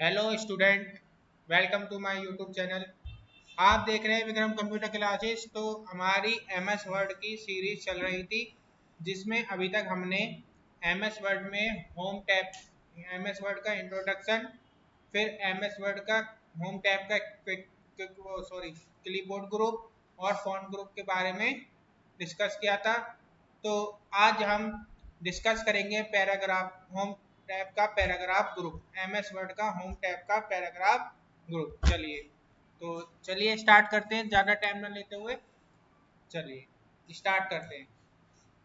Hello student, welcome to my YouTube channel. आप देख रहे हैं विक्रम कंप्यूटर क्लासेस। तो हमारी एमएस वर्ड की सीरीज चल रही थी, जिसमें अभी तक हमने एमएस वर्ड में होम टैब, एमएस वर्ड का इंट्रोडक्शन, फिर एमएस वर्ड का होम टैब का क्लिपबोर्ड ग्रुप और फॉन्ट ग्रुप के बारे में डिस्कस किया था। तो आज हम डिस्कस करेंगे पैराग्राफ होम टैब का पैराग्राफ ग्रुप, एमएस वर्ड का होम टैब का पैराग्राफ ग्रुप। चलिए स्टार्ट करते हैं, ज़्यादा टाइम ना लेते हुए चलिए स्टार्ट करते हैं।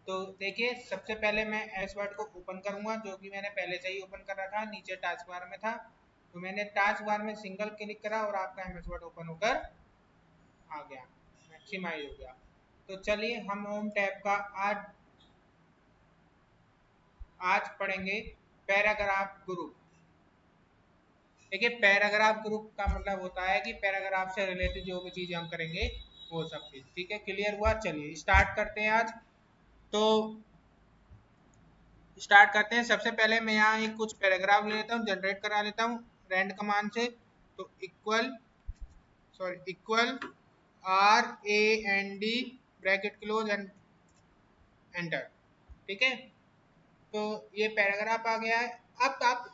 तो देखिए, सबसे पहले मैं एस वर्ड को ओपन करूंगा, जो कि मैंने पहले से ही ओपन करा था, नीचे टास्क बार में था। तो मैंने टास्क बार में सिंगल क्लिक करा और आपका एमएस वर्ड ओपन होकर आ गया, मैक्सिमाइज हो गया। तो चलिए हम होम टैब का आज आज पढ़ेंगे पैराग्राफ ग्रुप। देखिए, पैराग्राफ ग्रुप का मतलब होता है कि पैराग्राफ से रिलेटेड जो भी चीज़ हम करेंगे वो सब चीज़। ठीक है, क्लियर हुआ? चलिए स्टार्ट करते हैं आज। तो स्टार्ट करते हैं। सबसे पहले मैं यहाँ एक कुछ पैराग्राफ ले लेता हूँ, जनरेट करा लेता हूँ रैंड कमांड से। तो equal RAND bracket close and enter. ठीक है, तो ये पैराग्राफ आ गया है। अब आप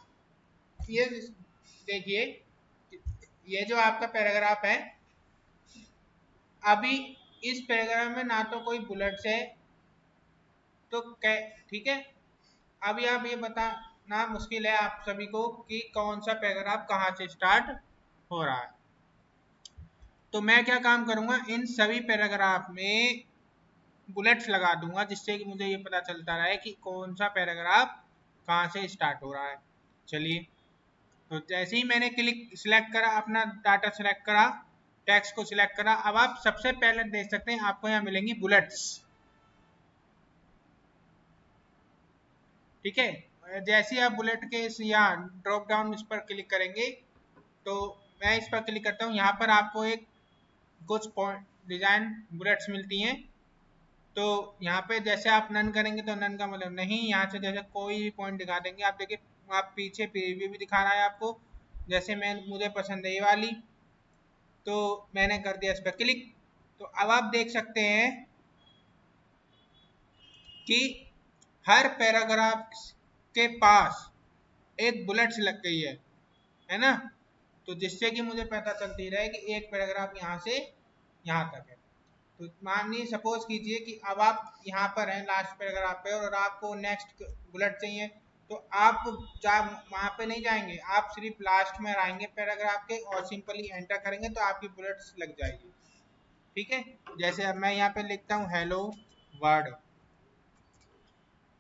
ये देखिए, ये जो आपका पैराग्राफ है, अभी इस पैराग्राफ में ना तो कोई बुलेट्स है, तो ठीक है। अभी आप ये बताना मुश्किल है आप सभी को कि कौन सा पैराग्राफ कहाँ से स्टार्ट हो रहा है। तो मैं क्या काम करूंगा, इन सभी पैराग्राफ में बुलेट्स लगा दूंगा, जिससे कि मुझे ये पता चलता रहे कि कौन सा पैराग्राफ कहाँ से स्टार्ट हो रहा है। चलिए, तो जैसे ही मैंने क्लिक सिलेक्ट करा, अपना डाटा सिलेक्ट करा, टेक्स्ट को सिलेक्ट करा, अब आप सबसे पहले देख सकते हैं आपको यहाँ मिलेंगी बुलेट्स। ठीक है, जैसे ही आप बुलेट के इस यहाँ ड्रॉप डाउन इस पर क्लिक करेंगे, तो मैं इस पर क्लिक करता हूँ। यहाँ पर आपको एक कुछ पॉइंट डिजाइन बुलेट्स मिलती हैं। तो यहाँ पे जैसे आप नन करेंगे तो नन का मतलब नहीं, यहाँ से जैसे कोई भी पॉइंट दिखा देंगे। आप देखिए, आप पीछे प्रीव्यू भी दिखा रहा है आपको। जैसे मुझे पसंद है ये वाली, तो मैंने कर दिया इस पर क्लिक। तो अब आप देख सकते हैं कि हर पैराग्राफ के पास एक बुलेट्स लग गई है ना। तो जिससे कि मुझे पता चलती रहे कि एक पैराग्राफ यहाँ से यहाँ तक है। तो मानिए, सपोज कीजिए कि अब आप यहाँ पर हैं लास्ट पैराग्राफ पे, और आपको नेक्स्ट बुलेट चाहिए, तो आप वहाँ पे नहीं जाएंगे, आप सिर्फ लास्ट में आएंगे पैराग्राफ के और सिंपली एंटर करेंगे तो आपकी बुलेट्स लग जाएगी। ठीक है, जैसे अब मैं यहाँ पे लिखता हूँ हेलो वर्ड,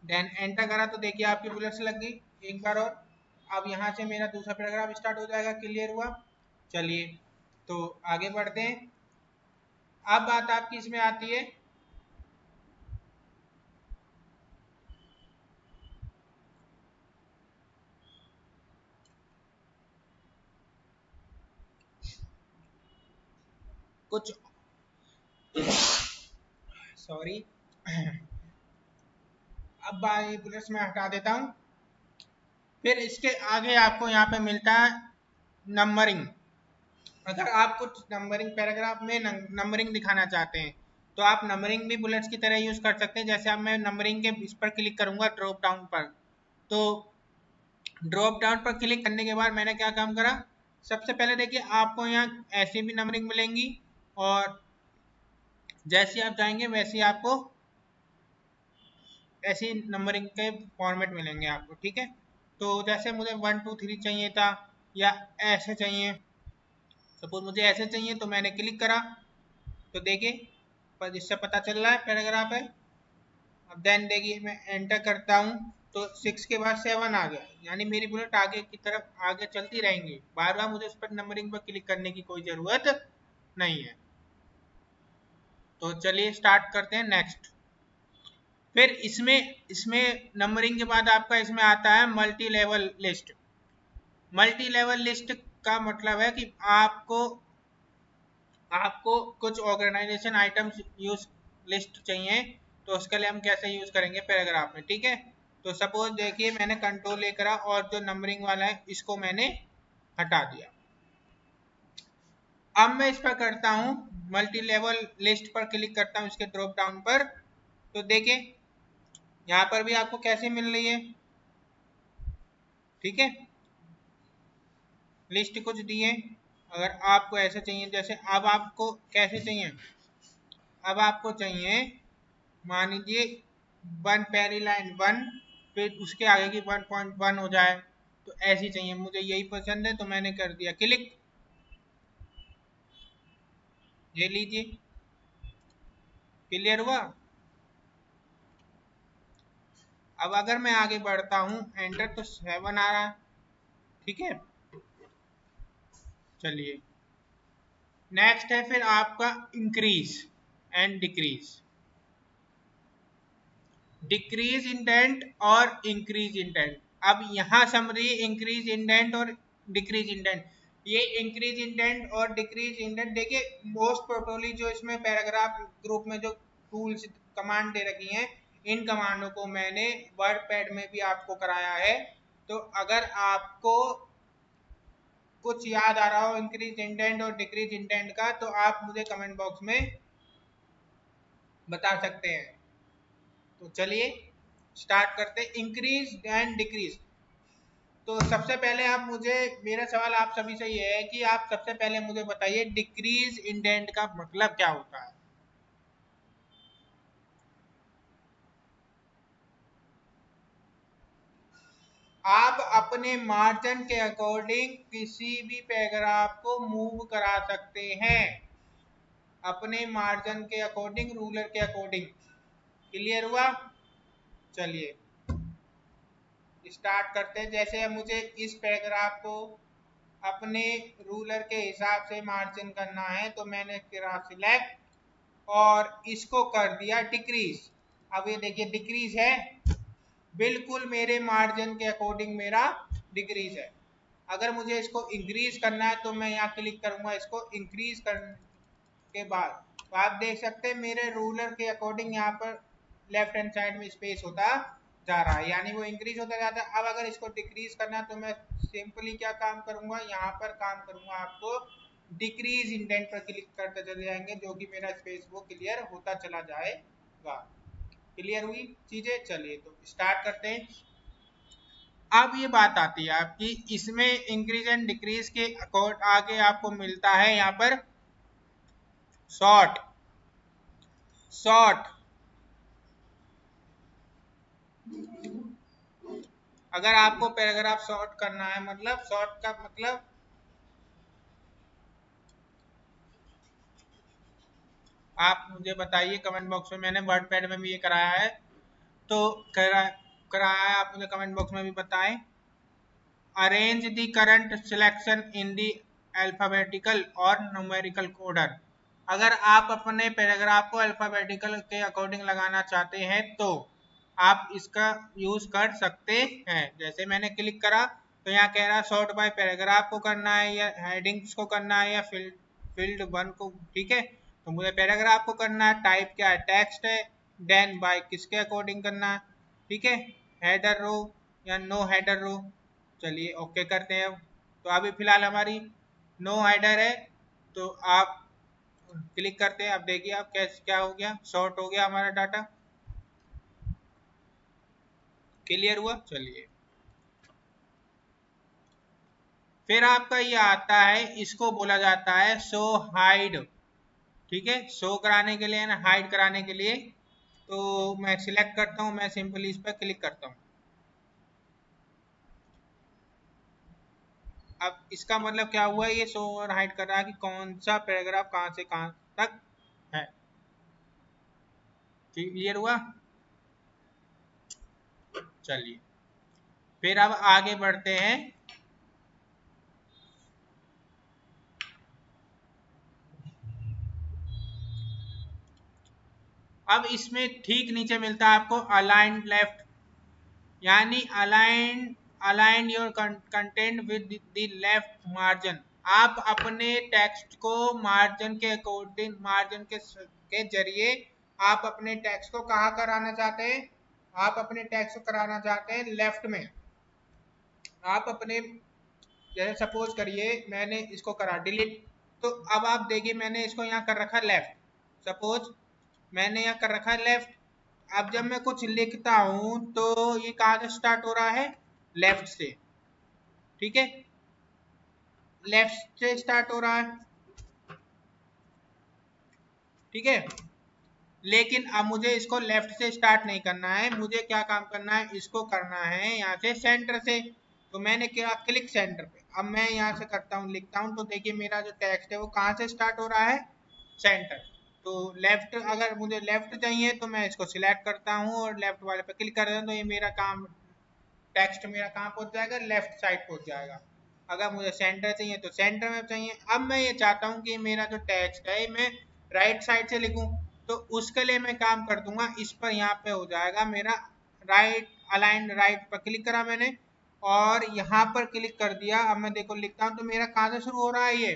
देन एंटर करा, तो देखिए आपकी बुलेट्स लग गई एक बार और। अब यहाँ से मेरा दूसरा पैराग्राफ स्टार्ट हो जाएगा। क्लियर हुआ? चलिए, तो आगे बढ़ते हैं। अब बात आपकी इसमें आती है कुछ, सॉरी, अब बुलेट्स में हटा देता हूँ। फिर इसके आगे आपको यहाँ पे मिलता है नंबरिंग। अगर आप कुछ नंबरिंग पैराग्राफ में नंबरिंग दिखाना चाहते हैं, तो आप नंबरिंग भी बुलेट्स की तरह यूज कर सकते हैं। जैसे अब मैं नंबरिंग के इस पर क्लिक करूंगा ड्रॉप डाउन पर, तो ड्रॉप डाउन पर क्लिक करने के बाद मैंने क्या काम करा, सबसे पहले देखिए आपको यहाँ ऐसी भी नंबरिंग मिलेंगी, और जैसे आप जाएंगे वैसे आपको ऐसी नंबरिंग के फॉर्मेट मिलेंगे आपको। ठीक है, तो जैसे मुझे 1 2 3 चाहिए था, या ऐसे चाहिए, सपोज मुझे ऐसे चाहिए, तो मैंने क्लिक करा, तो देखिए पर इससे पता चल रहा है पैराग्राफ है। अब देन देखिए मैं एंटर करता हूँ, तो 6 के बाद 7 आ गया, यानी मेरी बुलेट आगे की तरफ आगे चलती रहेंगी। बार बार मुझे इस पर नंबरिंग पर क्लिक करने की कोई ज़रूरत नहीं है। तो चलिए स्टार्ट करते हैं नेक्स्ट। फिर इसमें इसमें नंबरिंग के बाद आपका इसमें आता है multi level list. Multi level list का मतलब है कि आपको आपको कुछ ऑर्गेनाइजेशन आइटम्स यूज लिस्ट चाहिए, तो उसके लिए हम कैसे यूज करेंगे पैराग्राफ में। ठीक है, तो सपोज देखिए मैंने कंट्रोल लेकर और जो नंबरिंग वाला है इसको मैंने हटा दिया। अब मैं इस पर करता हूं मल्टी लेवल लिस्ट पर क्लिक करता हूं इसके ड्रॉप डाउन पर, तो देखिए यहां पर भी आपको कैसे मिल रही है, ठीक है, लिस्ट कुछ दिए। अगर आपको ऐसा चाहिए, जैसे अब आपको कैसे चाहिए, अब आपको चाहिए मान लीजिए वन पहली लाइन वन, फिर उसके आगे की 1.1 हो जाए, तो ऐसी चाहिए, मुझे यही पसंद है तो मैंने कर दिया क्लिक, ये लीजिए क्लियर हुआ। अब अगर मैं आगे बढ़ता हूं एंटर, तो 7 आ रहा है, ठीक है। चलिए नेक्स्ट है फिर आपका increase and decrease, decrease indent और इंक्रीज इंडेंट। अब यहाँ समरी इंक्रीज इंडेंट और डिक्रीज इंडेंट, ये इंक्रीज इंडेंट और डिक्रीज इंडेंट देखिए मोस्ट प्रोबेबली जो इसमें पैराग्राफ ग्रुप में जो टूल्स कमांड दे रखी हैं, इन कमांडों को मैंने वर्ड पैड में भी आपको कराया है। तो अगर आपको कुछ याद आ रहा हो इंक्रीज इंडेंट और डिक्रीज इंडेंट का, तो आप मुझे कमेंट बॉक्स में बता सकते हैं। तो चलिए स्टार्ट करते हैं इंक्रीज एंड डिक्रीज। तो सबसे पहले आप मुझे, मेरा सवाल आप सभी से ये है कि आप सबसे पहले मुझे बताइए डिक्रीज इंडेंट का मतलब क्या होता है। आप अपने मार्जिन के अकॉर्डिंग किसी भी पैराग्राफ को मूव करा सकते हैं, अपने मार्जिन के अकॉर्डिंग, रूलर के अकॉर्डिंग। क्लियर हुआ। चलिए स्टार्ट करते हैं। जैसे मुझे इस पैराग्राफ को अपने रूलर के हिसाब से मार्जिन करना है, तो मैंने करा सिलेक्ट और इसको कर दिया डिक्रीज। अब ये देखिए डिक्रीज है, बिल्कुल मेरे मार्जिन के अकॉर्डिंग मेरा डिक्रीज है। अगर मुझे इसको इंक्रीज करना है तो मैं यहाँ क्लिक करूंगा, इसको इंक्रीज करने के बाद तो आप देख सकते हैं मेरे रूलर के अकॉर्डिंग यहाँ पर लेफ्ट हैंड साइड में स्पेस होता जा रहा है, यानी वो इंक्रीज होता जाता है। अब अगर इसको डिक्रीज करना है तो मैं सिंपली क्या काम करूंगा, यहाँ पर काम करूंगा, आपको डिक्रीज इंडेंट पर क्लिक करते चले जाएंगे, जो कि मेरा स्पेस वो क्लियर होता चला जाएगा। क्लियर हुई चीजें। चलिए तो स्टार्ट करते हैं। अब ये बात आती है आपकी, इसमें इंक्रीज एंड डिक्रीज के अकॉर्ड आगे आपको मिलता है यहाँ पर शॉर्ट। शॉर्ट अगर आपको पैराग्राफ शॉर्ट करना है, मतलब शॉर्ट का मतलब आप मुझे बताइए कमेंट बॉक्स में, मैंने वर्ड पैड में भी ये कराया है, तो कराया है, आप मुझे कमेंट बॉक्स में भी बताएं। Arrange the current selection in the alphabetical और न्यूमेरिकल ऑर्डर। अगर आप अपने पैराग्राफ को अल्फाबेटिकल के अकॉर्डिंग लगाना चाहते हैं तो आप इसका यूज कर सकते हैं। जैसे मैंने क्लिक करा तो यहाँ कह रहा है सॉर्ट बाय पैराग्राफ को करना है या हेडिंग्स को करना है या फील्ड वन को, ठीक है। तो मुझे पैराग्राफ को करना है, टाइप क्या है टेक्स्ट है, देन बाय किसके अकॉर्डिंग करना है, ठीक है, हेडर रो या नो हेडर रो। चलिए ओके करते हैं। तो अभी फिलहाल हमारी नो हेडर है, तो आप क्लिक करते हैं। अब देखिए आप कैसे क्या हो गया, शॉर्ट हो गया हमारा डाटा। क्लियर हुआ। चलिए फिर आपका ये आता है, इसको बोला जाता है शो हाइड, ठीक है, शो कराने के लिए ना हाइड कराने के लिए। तो मैं सिलेक्ट करता हूँ, मैं सिंपली इस पर क्लिक करता हूँ। अब इसका मतलब क्या हुआ, ये शो और हाइड कर रहा है कि कौन सा पैराग्राफ कहाँ से कहाँ तक है। क्लियर हुआ। चलिए फिर अब आगे बढ़ते हैं। अब इसमें ठीक नीचे मिलता है आपको अलाइन लेफ्ट, यानी align align your content with the left margin. आप अपने टेक्स्ट को मार्जिन के अकॉर्डिंग, मार्जिन के जरिए आप अपने टेक्स्ट को कहाँ कराना चाहते हैं, आप अपने टेक्स्ट को कराना चाहते हैं लेफ्ट में। आप अपने जैसे सपोज करिए मैंने इसको करा डिलीट, तो अब आप देखिए मैंने इसको यहाँ कर रखा लेफ्ट, सपोज मैंने यहाँ कर रखा है लेफ्ट। अब जब मैं कुछ लिखता हूं तो ये कहाँ से स्टार्ट हो रहा है, लेफ्ट से, ठीक है, लेफ्ट से स्टार्ट हो रहा है, ठीक है। लेकिन अब मुझे इसको लेफ्ट से स्टार्ट नहीं करना है, मुझे क्या काम करना है, इसको करना है यहाँ से सेंटर से। तो मैंने किया क्लिक सेंटर पे, अब मैं यहाँ से करता हूँ लिखता हूँ, तो देखिए मेरा जो टेक्स्ट है वो कहाँ से स्टार्ट हो रहा है, सेंटर। तो लेफ्ट, अगर मुझे लेफ्ट चाहिए तो मैं इसको सिलेक्ट करता हूँ और लेफ्ट वाले पे क्लिक करता हूँ, तो ये मेरा काम, टेक्स्ट मेरा कहाँ पहुंच जाएगा, लेफ्ट साइड पहुंच जाएगा। अगर मुझे सेंटर चाहिए तो सेंटर में चाहिए। अब मैं ये चाहता हूँ कि मेरा जो टेक्स्ट है मैं राइट साइड से लिखूं, तो उसके लिए मैं काम कर दूंगा, इस पर यहाँ पे हो जाएगा मेरा राइट अलाइन, राइट पर क्लिक करा मैंने और यहाँ पर क्लिक कर दिया। अब मैं देखो लिखता हूँ तो मेरा कहाँ से शुरू हो रहा है, ये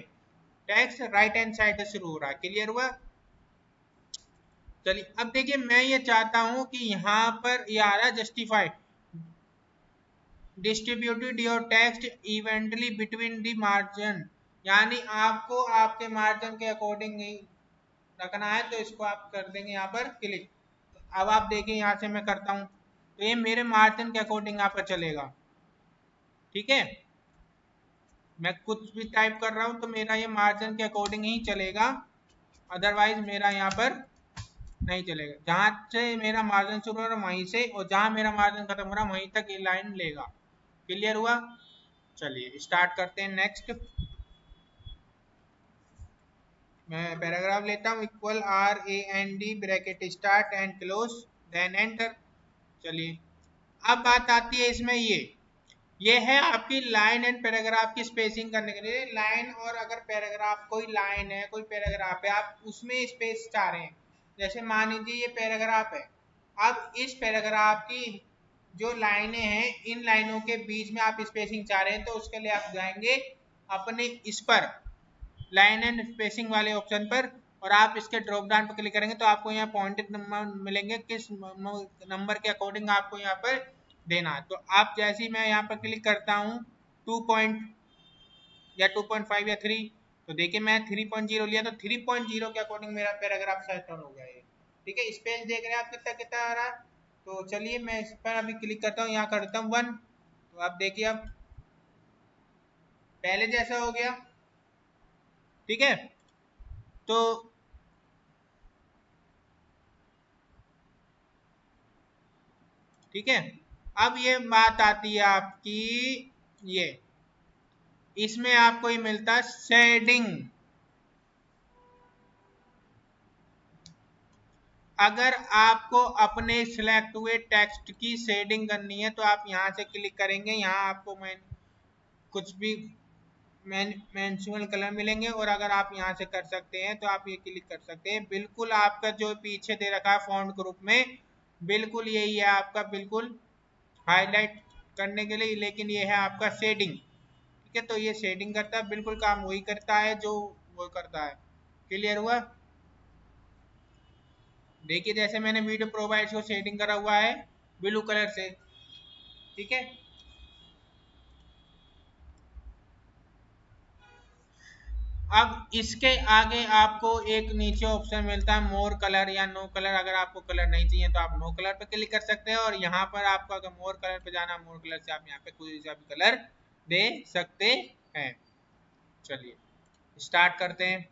टेक्स्ट राइट हैंड साइड से शुरू हो रहा है। क्लियर हुआ? चलिए अब देखिए मैं ये चाहता हूं कि यहाँ पर ये आ रहा है justify, distributed your text इवेंटली between the margin, यानी आपको आपके मार्जिन के अकॉर्डिंग रखना है, तो इसको आप कर देंगे यहाँ पर क्लिक। अब आप देखिए यहाँ से मैं करता हूँ तो ये मेरे मार्जिन के अकॉर्डिंग आपका चलेगा, ठीक है। मैं कुछ भी टाइप कर रहा हूँ तो मेरा ये मार्जिन के अकॉर्डिंग ही चलेगा, अदरवाइज मेरा यहाँ पर नहीं चलेगा। जहां से मेरा मार्जिन शुरू हो रहा है वहीं से, और जहां मेरा मार्जिन खत्म हो रहा है वहीं तक ये लाइन लेगा। क्लियर हुआ? चलिए स्टार्ट करते हैं नेक्स्ट। मैं पैराग्राफ लेता हूँ, equal RAND bracket start and close then enter. चलिए अब बात आती है इसमें, ये है आपकी लाइन एंड पैराग्राफ की स्पेसिंग करने के लिए। लाइन और अगर पैराग्राफ, कोई लाइन है कोई पैराग्राफ है, आप उसमें स्पेस चाह रहे हैं, जैसे मान लीजिए ये पैराग्राफ है, अब इस पैराग्राफ की जो लाइनें हैं इन लाइनों के बीच में आप स्पेसिंग चाह रहे हैं, तो उसके लिए आप जाएंगे अपने इस पर लाइन एंड स्पेसिंग वाले ऑप्शन पर, और आप इसके ड्रॉप डाउन पर क्लिक करेंगे तो आपको यहाँ पॉइंटेड नंबर मिलेंगे, किस नंबर के अकॉर्डिंग आपको यहाँ पर देना है। तो आप जैसे ही मैं यहाँ पर क्लिक करता हूँ 2 पॉइंट या 2.5 या 3, तो देखिए मैं 3.0 लिया तो 3.0 के अकॉर्डिंग मेरा पैराग्राफ सेट हो गया है, ठीक है। स्पेस देख रहे हैं आप कितना कितना आ रहा है। तो चलिए मैं इस पर अभी क्लिक करता हूँ, यहाँ करता हूँ 1, तो आप देखिए अब पहले जैसा हो गया, ठीक है। तो ठीक है, अब ये बात आती है आपकी, ये इसमें आपको ये मिलता है शेडिंग। अगर आपको अपने सिलेक्ट हुए टेक्स्ट की शेडिंग करनी है तो आप यहाँ से क्लिक करेंगे, यहाँ आपको मैं कुछ भी मैनुअल कलर मिलेंगे, और अगर आप यहाँ से कर सकते हैं तो आप ये क्लिक कर सकते हैं। बिल्कुल आपका जो पीछे दे रखा है फॉन्ट ग्रुप में, बिल्कुल यही है आपका, बिल्कुल हाईलाइट करने के लिए, लेकिन ये है आपका शेडिंग, ठीक है। तो ये शेडिंग करता है, बिल्कुल काम वही करता है जो वो करता है। क्लियर हुआ? देखिए जैसे मैंने वीडियो प्रोवाइड को शेडिंग करा हुआ है ब्लू कलर से, ठीक है। अब इसके आगे आपको एक नीचे ऑप्शन मिलता है मोर कलर या नो कलर। अगर आपको कलर नहीं चाहिए तो आप नो कलर पे क्लिक कर सकते हैं, और यहाँ पर आपको अगर मोर कलर पे जाना, मोर कलर से आप यहाँ पे कोई सा भी कलर दे सकते हैं। चलिए स्टार्ट करते हैं।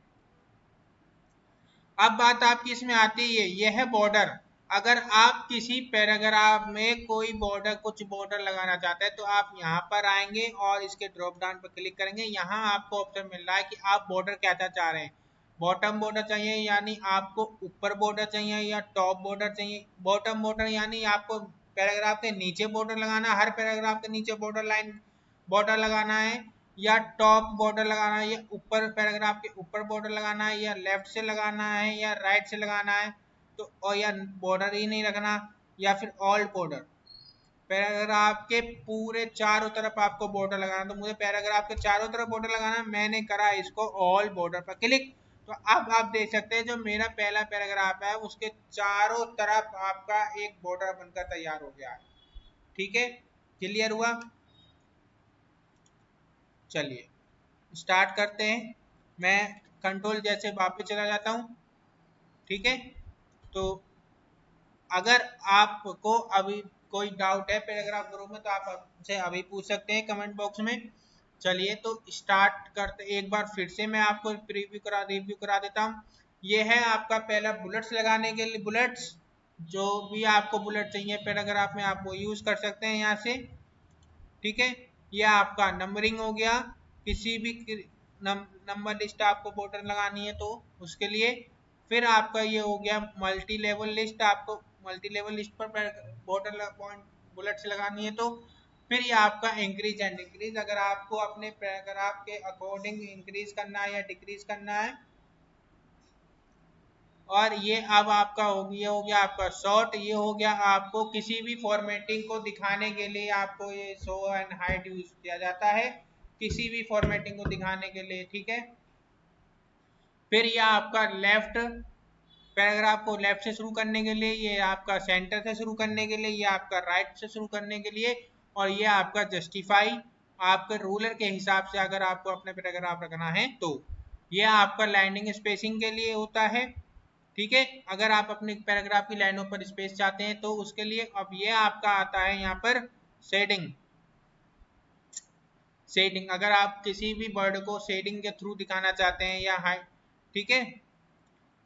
अब बात आपकी इसमें आती है, ये है बॉर्डर। अगर आप किसी पैराग्राफ में कोई बॉर्डर, कुछ बॉर्डर लगाना चाहते हैं तो आप यहाँ पर आएंगे और इसके ड्रॉप डाउन पर क्लिक करेंगे। यहाँ आपको ऑप्शन मिल रहा है कि आप बॉर्डर क्या चाह रहे हैं, बॉटम बॉर्डर चाहिए यानी आपको ऊपर बॉर्डर चाहिए, या टॉप बॉर्डर चाहिए। बॉटम बॉर्डर यानी आपको पैराग्राफ के नीचे बॉर्डर लगाना है, हर पैराग्राफ के नीचे बॉर्डर लाइन बॉर्डर लगाना है, या टॉप बॉर्डर लगाना है, या ऊपर पैराग्राफ के ऊपर बॉर्डर लगाना है, या लेफ्ट से लगाना है या राइट से लगाना है, तो और या बॉर्डर ही नहीं रखना, या फिर ऑल बॉर्डर। पैराग्राफ के पूरे चारों तरफ आपको बॉर्डर लगाना, तो मुझे पैराग्राफ के चारों तरफ बॉर्डर लगाना, मैंने करा इसको ऑल बॉर्डर पर क्लिक। तो अब आप देख सकते हैं जो मेरा पहला पैराग्राफ है उसके चारों तरफ आपका एक बॉर्डर बनकर तैयार हो गया है, ठीक है। क्लियर हुआ? चलिए स्टार्ट करते हैं। मैं कंट्रोल जैसे वापस चला जाता हूँ, ठीक है। तो अगर आपको अभी कोई डाउट है पैराग्राफ ग्रुप में तो आप हमसे अभी पूछ सकते हैं कमेंट बॉक्स में। चलिए तो स्टार्ट करते, एक बार फिर से मैं आपको रिव्यू करा देता हूँ। ये है आपका पहला बुलेट्स लगाने के लिए, बुलेट्स जो भी आपको बुलेट चाहिए पैराग्राफ में आप वो यूज कर सकते हैं यहाँ से, ठीक है। यह आपका नंबरिंग हो गया, किसी भी नंबर लिस्ट आपको बॉर्डर लगानी है तो उसके लिए। फिर आपका ये हो गया मल्टी लेवल लिस्ट, आपको मल्टी लेवल लिस्ट पर बॉर्डर पॉइंट बुलेट्स लगानी है तो। फिर ये आपका इंक्रीज एंड डिक्रीज, अगर आपको अपने पैराग्राफ के अकॉर्डिंग इंक्रीज करना है या डिक्रीज करना है। और ये अब आपका हो गया आपका शॉर्ट, ये हो गया आपको किसी भी फॉर्मेटिंग को दिखाने के लिए आपको ये शो एंड हाइड यूज किया जाता है, किसी भी फॉर्मेटिंग को दिखाने के लिए, ठीक है। फिर ये आपका लेफ्ट, पैराग्राफ को लेफ्ट से शुरू करने के लिए, ये आपका सेंटर से शुरू करने के लिए, ये आपका राइट से शुरू करने के लिए, और ये आपका जस्टिफाई आपके रूलर के हिसाब से अगर आपको अपने पैराग्राफ रखना है तो। ये आपका लाइनिंग स्पेसिंग के लिए होता है, ठीक है। अगर आप अपने पैराग्राफ की लाइनों पर स्पेस चाहते हैं तो उसके लिए अब ये आपका आता है यहाँ पर शेडिंग। शेडिंग अगर आप किसी भी वर्ड को शेडिंग के थ्रू दिखाना चाहते हैं या हाई, ठीक है,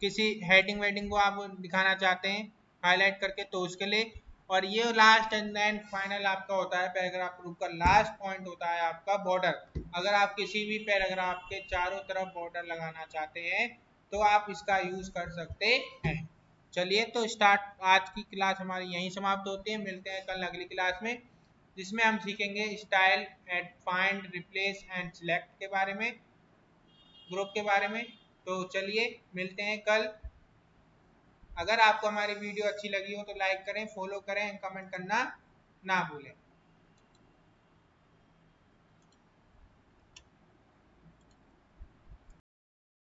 किसी हेडिंग वेडिंग को आप दिखाना चाहते हैं हाईलाइट करके तो उसके लिए। और ये लास्ट एंड देन फाइनल आपका होता है पैराग्राफ ग्रुप का लास्ट पॉइंट होता है आपका बॉर्डर। अगर आप किसी भी पैराग्राफ के चारों तरफ बॉर्डर लगाना चाहते हैं तो आप इसका यूज कर सकते हैं। चलिए तो स्टार्ट, आज की क्लास हमारी यहीं समाप्त होती है, मिलते हैं कल अगली क्लास में जिसमें हम सीखेंगे style and find replace and select के बारे में, ग्रुप के बारे में। तो चलिए मिलते हैं कल। अगर आपको हमारी वीडियो अच्छी लगी हो तो लाइक करें, फॉलो करें, कमेंट करना ना भूलें।